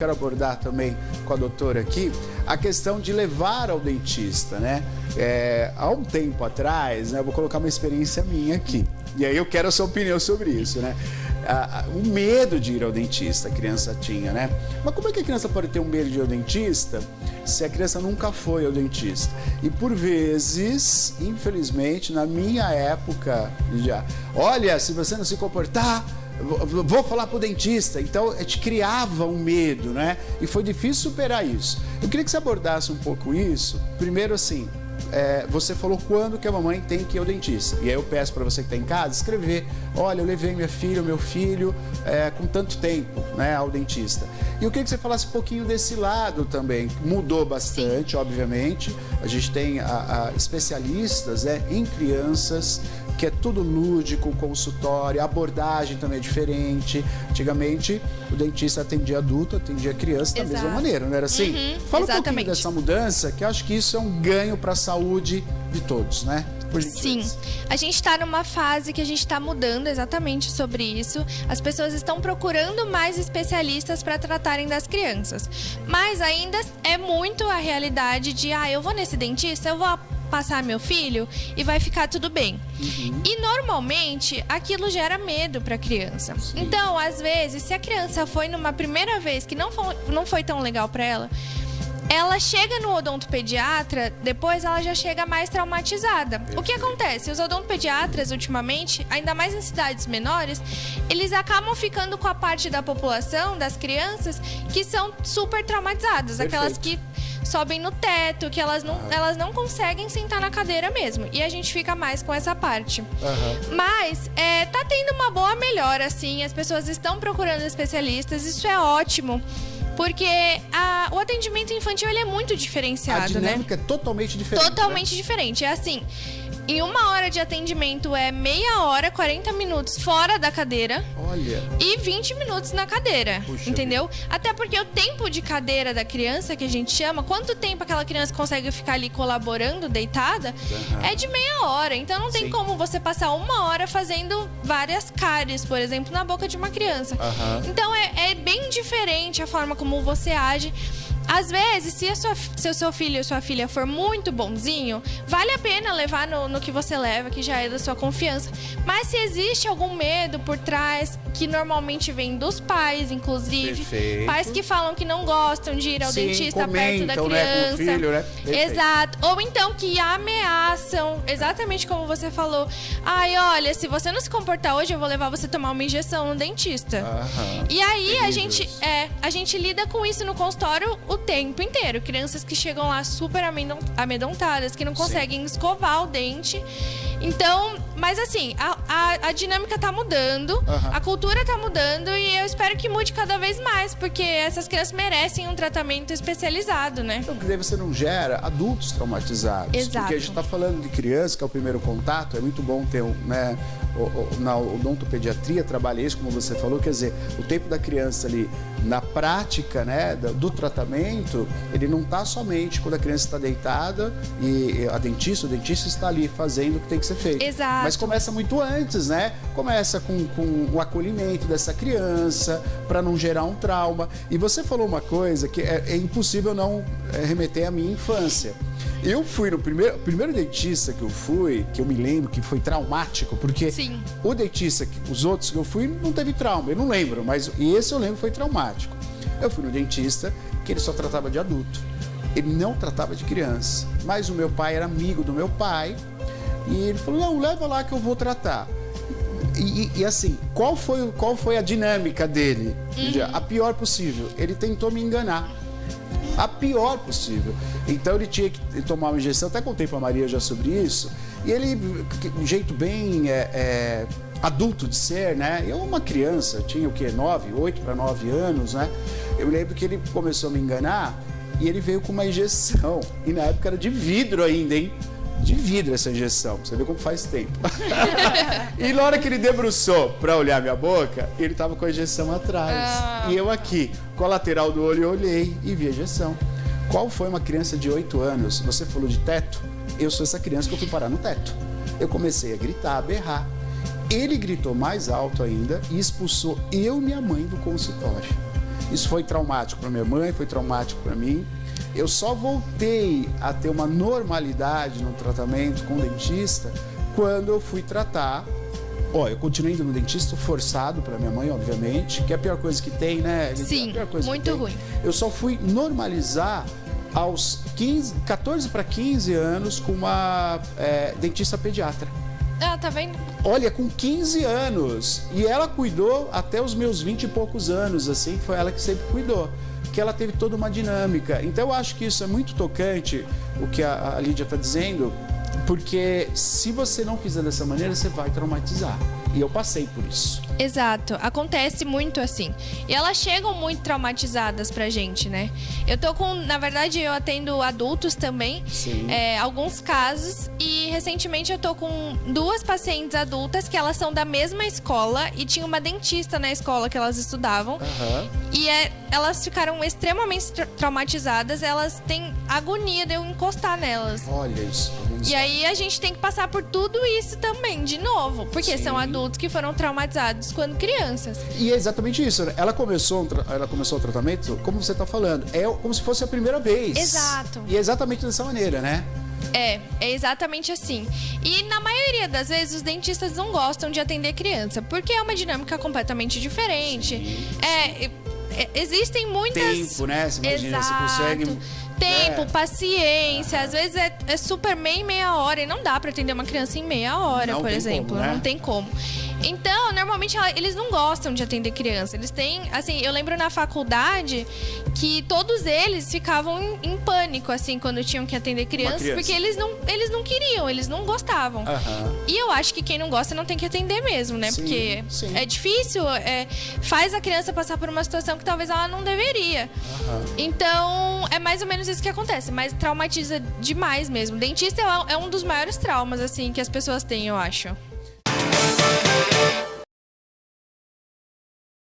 Quero abordar também com a doutora aqui a questão de levar ao dentista, né? Há um tempo atrás, né, eu vou colocar uma experiência minha aqui, e aí eu quero a sua opinião sobre isso, né? O medo de ir ao dentista a criança tinha, né? Mas como é que a criança pode ter um medo de ir ao dentista se a criança nunca foi ao dentista? E por vezes, infelizmente, na minha época, já, olha, se você não se comportar, vou falar pro dentista. Então, a gente criava um medo, né? E foi difícil superar isso. Eu queria que você abordasse um pouco isso. Primeiro, assim, você falou quando que a mamãe tem que ir ao dentista. E aí eu peço para você que está em casa escrever: olha, eu levei minha filha, meu filho, com tanto tempo, né, ao dentista. E eu queria que você falasse um pouquinho desse lado também. Mudou bastante, obviamente. A gente tem especialistas, né, em crianças, que é tudo lúdico, consultório, a abordagem também é diferente. Antigamente, o dentista atendia adulto, atendia criança da mesma maneira, não era assim? Fala um pouquinho dessa mudança, que eu acho que isso é um ganho para a saúde de todos, né? Sim, a gente está numa fase que a gente está mudando exatamente sobre isso. As pessoas estão procurando mais especialistas para tratarem das crianças. Mas ainda é muito a realidade de, eu vou nesse dentista, eu vou passar meu filho e vai ficar tudo bem. E normalmente aquilo gera medo para a criança. Então, às vezes, se a criança foi numa primeira vez que não foi tão legal para ela chega no odontopediatra, depois ela já chega mais traumatizada. O que acontece? Os odontopediatras, ultimamente, ainda mais em cidades menores, eles acabam ficando com a parte da população, das crianças, que são super traumatizadas. Aquelas que sobem no teto, que elas não conseguem sentar na cadeira mesmo. E a gente fica mais com essa parte. Mas tá tendo uma boa melhora, assim. As pessoas estão procurando especialistas, isso é ótimo. Porque o atendimento infantil ele é muito diferenciado, né? A dinâmica é totalmente diferente. Totalmente diferente. É assim, em 1 hora de atendimento é meia hora, 40 minutos fora da cadeira. Olha. E 20 minutos na cadeira. Puxa, entendeu? Até porque o tempo de cadeira da criança, que a gente chama, quanto tempo aquela criança consegue ficar ali colaborando, deitada, é de meia hora. Então não tem como você passar 1 hora fazendo várias cáries, por exemplo, na boca de uma criança. Então é bem diferente a forma como você age. Às vezes, se o seu filho ou sua filha for muito bonzinho, vale a pena levar no que você leva, que já é da sua confiança. Mas se existe algum medo por trás, que normalmente vem dos pais, inclusive. Perfeito. Pais que falam que não gostam de ir ao dentista perto da criança. Né, com o filho, né? Exato. Ou então que ameaçam, exatamente como você falou. Olha, se você não se comportar hoje, eu vou levar você a tomar uma injeção no dentista. E aí a gente lida com isso no consultório o tempo inteiro. Crianças que chegam lá super amedrontadas, que não conseguem escovar o dente. Então, mas assim, a dinâmica tá mudando, a cultura tá mudando e eu espero que mude cada vez mais, porque essas crianças merecem um tratamento especializado, né? Então, porque daí você não gera adultos traumatizados. Exato. Porque a gente tá falando de criança, que é o primeiro contato, é muito bom ter, né, na odontopediatria trabalha isso, como você falou, quer dizer, o tempo da criança ali na prática, né, do tratamento, ele não tá somente quando a criança está deitada e o dentista está ali fazendo o que tem que ser feito. Exato. Mas começa muito antes, né? Começa com o acolhimento dessa criança para não gerar um trauma. E você falou uma coisa que é impossível não remeter à minha infância. Eu fui no primeiro dentista que eu fui, que eu me lembro que foi traumático, porque o dentista, os outros que eu fui, não teve trauma, eu não lembro, mas esse eu lembro que foi traumático. Eu fui no dentista que ele só tratava de adulto, ele não tratava de criança, mas o meu pai era amigo do meu pai e ele falou: não, leva lá que eu vou tratar. E assim, qual foi a dinâmica dele? A pior possível, ele tentou me enganar. A pior possível. Então ele tinha que tomar uma injeção, até contei pra Maria já sobre isso, e ele, um jeito bem adulto de ser, né? Eu, uma criança, tinha o quê? 8 para 9 anos, né? Eu lembro que ele começou a me enganar e ele veio com uma injeção, e na época era de vidro ainda, hein? De vidro essa injeção, você vê como faz tempo. E na hora que ele debruçou pra olhar minha boca, ele tava com a injeção atrás. E eu aqui, com a lateral do olho, eu olhei e vi a injeção. Qual foi uma criança de 8 anos? Você falou de teto? Eu sou essa criança que eu fui parar no teto. Eu comecei a gritar, a berrar. Ele gritou mais alto ainda e expulsou eu e minha mãe do consultório. Isso foi traumático para minha mãe, foi traumático para mim. Eu só voltei a ter uma normalidade no tratamento com o dentista quando eu fui tratar. Eu continuei indo no dentista forçado para minha mãe, obviamente, que é a pior coisa que tem, né? Sim, é a pior coisa muito que tem. ruim. Eu só fui normalizar aos 14 para 15 anos com uma dentista pediatra. Ah, tá vendo? Olha, com 15 anos. E ela cuidou até os meus 20 e poucos anos, assim, foi ela que sempre cuidou. Porque ela teve toda uma dinâmica. Então eu acho que isso é muito tocante, o que a Lídia está dizendo, porque se você não fizer dessa maneira, você vai traumatizar. E eu passei por isso. Exato, acontece muito assim. E elas chegam muito traumatizadas pra gente, né? Na verdade, eu atendo adultos também, alguns casos, e recentemente eu tô com 2 pacientes adultas que elas são da mesma escola e tinha uma dentista na escola que elas estudavam. Uhum. E elas ficaram extremamente traumatizadas, elas têm agonia de eu encostar nelas. Olha isso. E aí a gente tem que passar por tudo isso também, de novo, porque são adultos que foram traumatizados quando crianças. E é exatamente isso, né? Ela começou o tratamento, como você está falando, é como se fosse a primeira vez. Exato. E é exatamente dessa maneira, né? É exatamente assim. E na maioria das vezes os dentistas não gostam de atender criança, porque é uma dinâmica completamente diferente. Existem muitas... Tempo, né? Você imagina, você consegue... Tempo, paciência, às vezes é super meia hora e não dá pra atender uma criança em meia hora, por exemplo. Como, né? Não tem como. Então, normalmente eles não gostam de atender criança. Eles têm, assim, eu lembro na faculdade que todos eles ficavam em pânico, assim, quando tinham que atender crianças, porque eles não queriam, eles não gostavam. Uhum. E eu acho que quem não gosta não tem que atender mesmo, né? Sim, porque sim. é difícil, faz a criança passar por uma situação que talvez ela não deveria. Uhum. Então, é mais ou menos isso que acontece, mas traumatiza demais mesmo. Dentista é um dos maiores traumas, assim, que as pessoas têm, eu acho.